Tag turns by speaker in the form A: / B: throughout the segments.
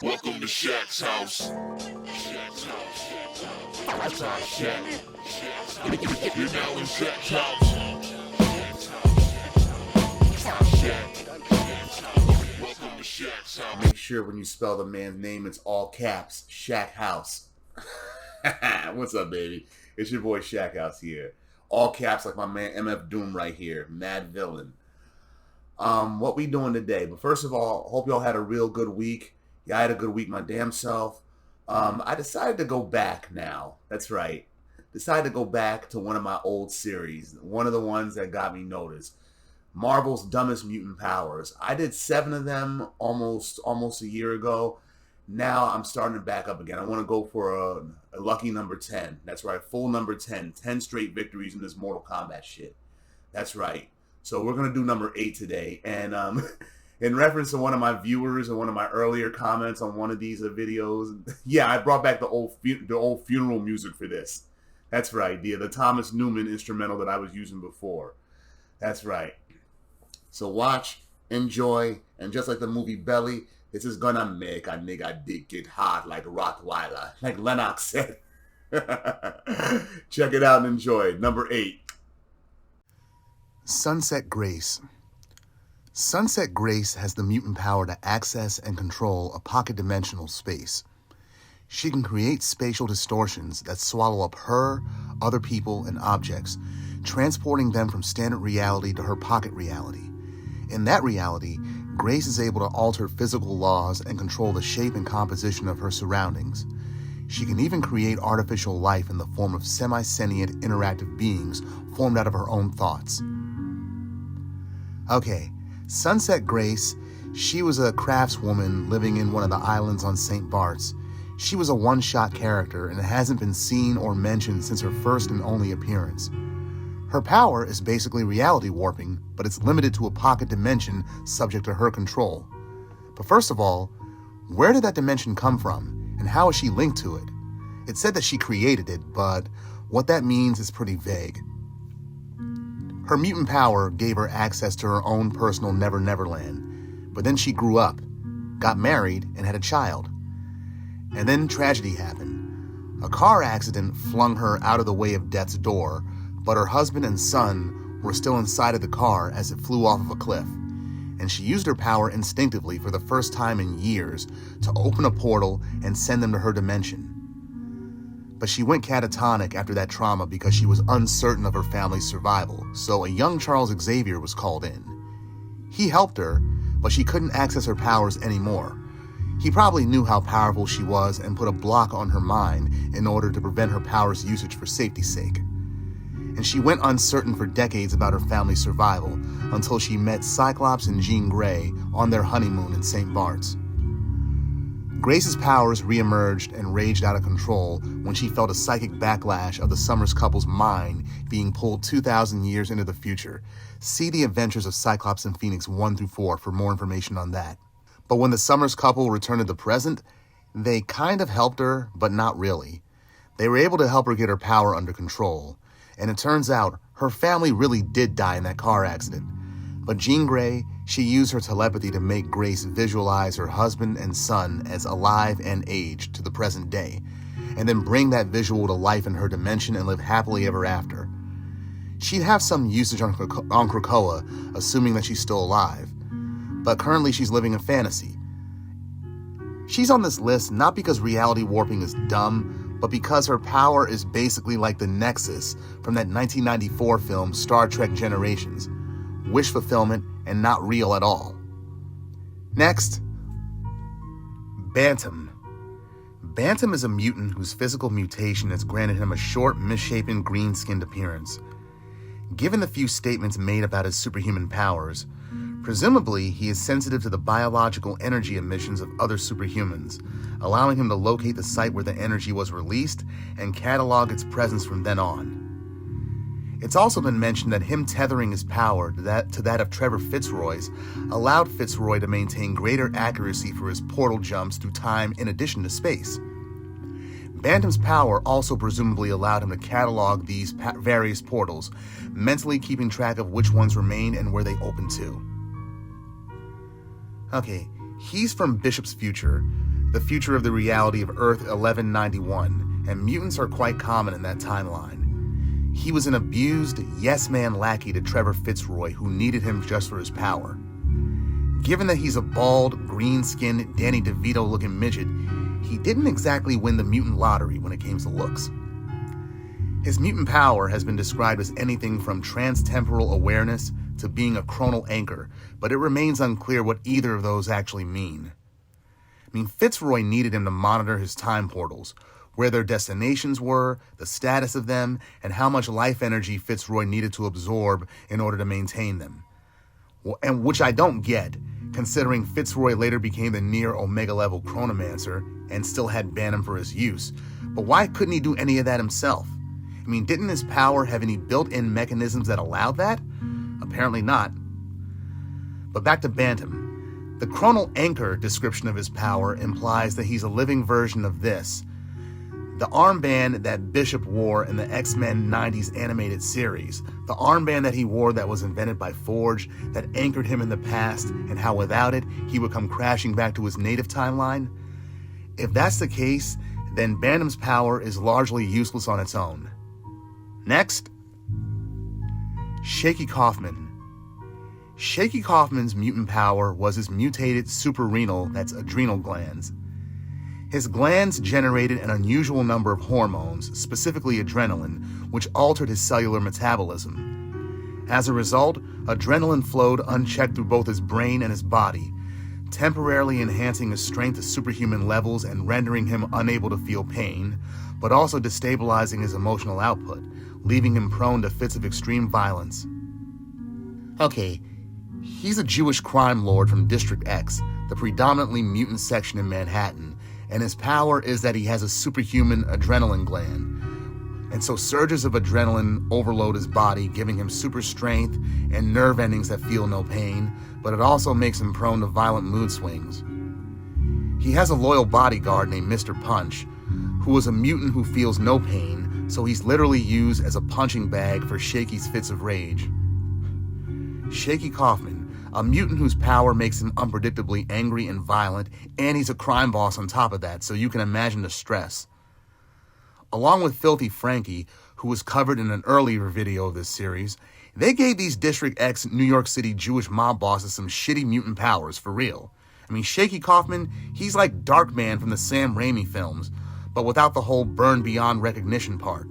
A: Welcome to Shaq's house. Shaq's house. That's our Shaq. You're now in Shaq's house. Welcome to Shaq's house.
B: Make sure when you spell the man's name, it's all caps. Shaq House. What's up, baby? It's your boy Shaq House here. All caps like my man MF Doom right here. Mad Villain. What we doing today? But first of all, hope y'all had a real good week. Yeah, I had a good week my damn self. I decided to go back now. That's right. Decided to go back to one of my old series. One of the ones that got me noticed. Marvel's Dumbest Mutant Powers. I did 7 of them almost a year ago. Now I'm starting to back up again. I want to go for a lucky number 10. That's right, full number 10. 10 straight victories in this Mortal Kombat shit. That's right. So we're going to do number 8 today. And in reference to one of my viewers and one of my earlier comments on one of these videos, yeah, I brought back the old funeral music for this. That's right, the Thomas Newman instrumental that I was using before. That's right. So watch, enjoy, and just like the movie Belly, this is gonna make a nigga dick get hard like Rottweiler, like Lennox said. Check it out and enjoy. Number 8.
C: Sunset Grace. Sunset Grace has the mutant power to access and control a pocket-dimensional space. She can create spatial distortions that swallow up her, other people, and objects, transporting them from standard reality to her pocket reality. In that reality, Grace is able to alter physical laws and control the shape and composition of her surroundings. She can even create artificial life in the form of semi-sentient interactive beings formed out of her own thoughts. Okay, Sunset Grace, she was a craftswoman living in one of the islands on St. Bart's. She was a one-shot character and hasn't been seen or mentioned since her first and only appearance. Her power is basically reality warping, but it's limited to a pocket dimension subject to her control. But first of all, where did that dimension come from, and how is she linked to it? It said that she created it, but what that means is pretty vague. Her mutant power gave her access to her own personal Never Never Land, but then she grew up, got married, and had a child. And then tragedy happened. A car accident flung her out of the way of death's door, but her husband and son were still inside of the car as it flew off of a cliff, and she used her power instinctively for the first time in years to open a portal and send them to her dimension. But she went catatonic after that trauma because she was uncertain of her family's survival, so a young Charles Xavier was called in. He helped her, but she couldn't access her powers anymore. He probably knew how powerful she was and put a block on her mind in order to prevent her powers' usage for safety's sake. And she went uncertain for decades about her family's survival until she met Cyclops and Jean Grey on their honeymoon in St. Bart's. Grace's powers reemerged and raged out of control when she felt a psychic backlash of the Summers couple's mind being pulled 2,000 years into the future. See the Adventures of Cyclops and Phoenix 1-4 for more information on that. But when the Summers couple returned to the present, they kind of helped her, but not really. They were able to help her get her power under control. And it turns out, her family really did die in that car accident. But Jean Grey, she used her telepathy to make Grace visualize her husband and son as alive and aged to the present day, and then bring that visual to life in her dimension and live happily ever after. She'd have some usage on Krakoa, assuming that she's still alive. But currently she's living in fantasy. She's on this list not because reality warping is dumb, but because her power is basically like the Nexus from that 1994 film Star Trek Generations. Wish fulfillment and not real at all. Next, Bantam. Bantam is a mutant whose physical mutation has granted him a short, misshapen, green-skinned appearance. Given the few statements made about his superhuman powers, presumably he is sensitive to the biological energy emissions of other superhumans, allowing him to locate the site where the energy was released and catalog its presence from then on. It's also been mentioned that him tethering his power to that of Trevor Fitzroy's allowed Fitzroy to maintain greater accuracy for his portal jumps through time in addition to space. Bantam's power also presumably allowed him to catalog these various portals, mentally keeping track of which ones remained and where they opened to. Okay, he's from Bishop's future, the future of the reality of Earth 1191, and mutants are quite common in that timeline. He was an abused yes-man lackey to Trevor Fitzroy who needed him just for his power. Given that he's a bald, green-skinned, Danny DeVito-looking midget, he didn't exactly win the mutant lottery when it came to looks. His mutant power has been described as anything from trans-temporal awareness to being a chronal anchor, but it remains unclear what either of those actually mean. Fitzroy needed him to monitor his time portals, where their destinations were, the status of them, and how much life energy Fitzroy needed to absorb in order to maintain them. And which I don't get, considering Fitzroy later became the near Omega level chronomancer and still had Bantam for his use. But why couldn't he do any of that himself? Didn't his power have any built-in mechanisms that allowed that? Apparently not. But back to Bantam. The chronal anchor description of his power implies that he's a living version of this. The armband that Bishop wore in the X-Men 90s animated series, the armband that he wore that was invented by Forge, that anchored him in the past, and how without it, he would come crashing back to his native timeline. If that's the case, then Bantam's power is largely useless on its own. Next, Shaky Kaufman. Shaky Kaufman's mutant power was his mutated suprarenal, that's adrenal glands. His glands generated an unusual number of hormones, specifically adrenaline, which altered his cellular metabolism. As a result, adrenaline flowed unchecked through both his brain and his body, temporarily enhancing his strength to superhuman levels and rendering him unable to feel pain, but also destabilizing his emotional output, leaving him prone to fits of extreme violence. Okay, he's a Jewish crime lord from District X, the predominantly mutant section in Manhattan, and his power is that he has a superhuman adrenaline gland. And so surges of adrenaline overload his body, giving him super strength and nerve endings that feel no pain, but it also makes him prone to violent mood swings. He has a loyal bodyguard named Mr. Punch, who is a mutant who feels no pain, so he's literally used as a punching bag for Shaky's fits of rage. Shaky Kaufman, a mutant whose power makes him unpredictably angry and violent, and he's a crime boss on top of that, so you can imagine the stress. Along with Filthy Frankie, who was covered in an earlier video of this series, they gave these District X New York City Jewish mob bosses some shitty mutant powers, for real. Shaky Kaufman, he's like Darkman from the Sam Raimi films, but without the whole burn beyond recognition part.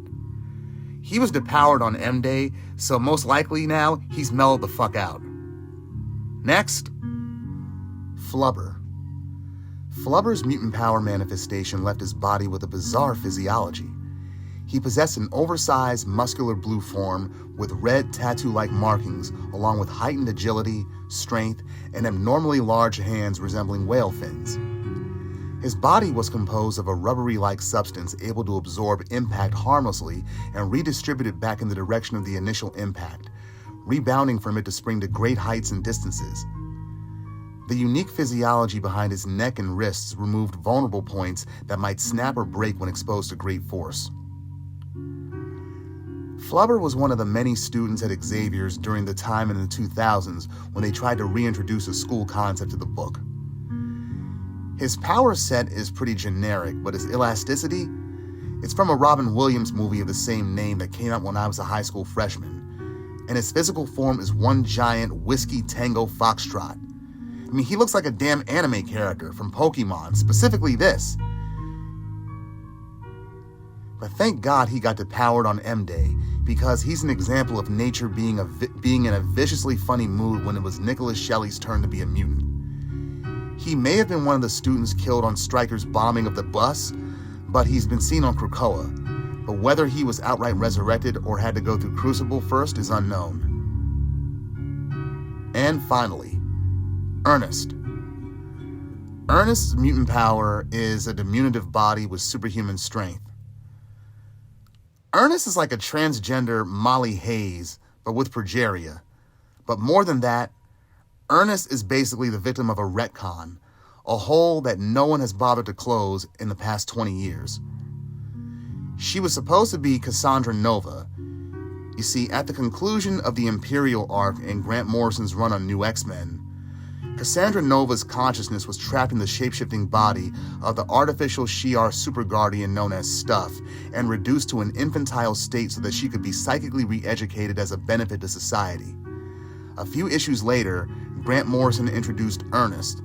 C: He was depowered on M-Day, so most likely now he's mellowed the fuck out. Next, Flubber. Flubber's mutant power manifestation left his body with a bizarre physiology. He possessed an oversized, muscular blue form with red tattoo-like markings, along with heightened agility, strength, and abnormally large hands resembling whale fins. His body was composed of a rubbery-like substance able to absorb impact harmlessly and redistribute it back in the direction of the initial impact, rebounding from it to spring to great heights and distances. The unique physiology behind his neck and wrists removed vulnerable points that might snap or break when exposed to great force. Flubber was one of the many students at Xavier's during the time in the 2000s when they tried to reintroduce a school concept to the book. His power set is pretty generic, but his elasticity, it's from a Robin Williams movie of the same name that came out when I was a high school freshman. And his physical form is one giant whiskey tango foxtrot. He looks like a damn anime character from Pokemon, specifically this. But thank God he got depowered on M-Day, because he's an example of nature being in a viciously funny mood when it was Nicholas Shelley's turn to be a mutant. He may have been one of the students killed on Stryker's bombing of the bus, but he's been seen on Krakoa. But whether he was outright resurrected or had to go through Crucible first is unknown. And finally, Ernst. Ernst's mutant power is a diminutive body with superhuman strength. Ernst is like a transgender Molly Hayes, but with progeria. But more than that, Ernst is basically the victim of a retcon, a hole that no one has bothered to close in the past 20 years. She was supposed to be Cassandra Nova. You see, at the conclusion of the Imperial arc in Grant Morrison's run on New X-Men, Cassandra Nova's consciousness was trapped in the shape-shifting body of the artificial Shi'ar super guardian known as Stuff, and reduced to an infantile state so that she could be psychically re-educated as a benefit to society. A few issues later, Grant Morrison introduced Ernst,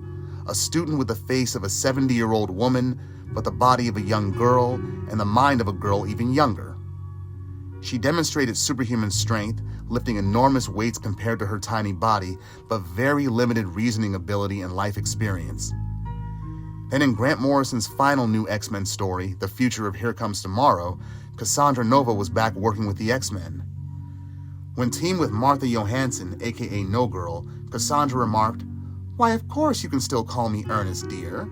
C: a student with the face of a 70-year-old woman, but the body of a young girl, and the mind of a girl even younger. She demonstrated superhuman strength, lifting enormous weights compared to her tiny body, but very limited reasoning ability and life experience. Then in Grant Morrison's final new X-Men story, The Future of Here Comes Tomorrow, Cassandra Nova was back working with the X-Men. When teamed with Martha Johannsen, aka No Girl, Cassandra remarked, "Why, of course you can still call me Ernest, dear."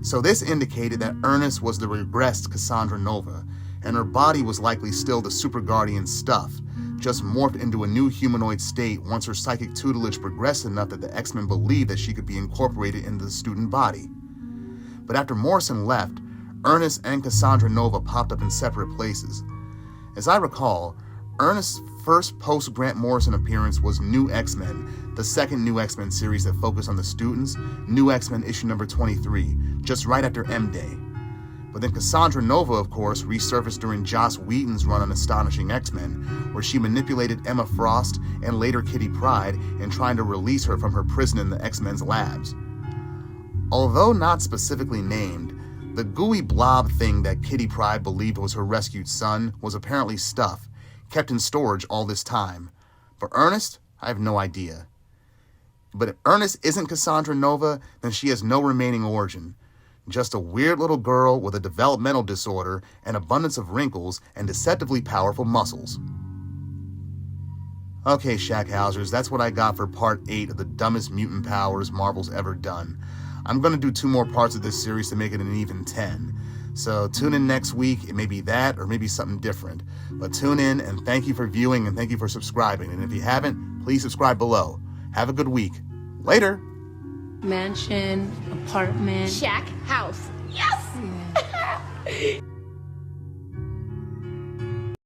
C: So this indicated that Ernest was the regressed Cassandra Nova, and her body was likely still the Super Guardian Stuff, just morphed into a new humanoid state once her psychic tutelage progressed enough that the X-Men believed that she could be incorporated into the student body. But after Morrison left, Ernest and Cassandra Nova popped up in separate places. As I recall, Ernest's first post-Grant Morrison appearance was New X-Men, the second New X-Men series that focused on the students, New X-Men issue number 23, just right after M-Day. But then Cassandra Nova, of course, resurfaced during Joss Whedon's run on Astonishing X-Men, where she manipulated Emma Frost and later Kitty Pryde in trying to release her from her prison in the X-Men's labs. Although not specifically named, the gooey blob thing that Kitty Pryde believed was her rescued son was apparently Stuff, kept in storage all this time. For Ernest, I have no idea. But if Ernest isn't Cassandra Nova, then she has no remaining origin. Just a weird little girl with a developmental disorder, an abundance of wrinkles, and deceptively powerful muscles. Okay, Shackhousers, that's what I got for part 8 of the dumbest mutant powers Marvel's ever done. I'm going to do 2 more parts of this series to make it an even 10. So tune in next week. It may be that or maybe something different. But tune in, and thank you for viewing and thank you for subscribing. And if you haven't, please subscribe below. Have a good week. Later!
D: Mansion, apartment.
E: Shack house. Yes!
D: Yeah.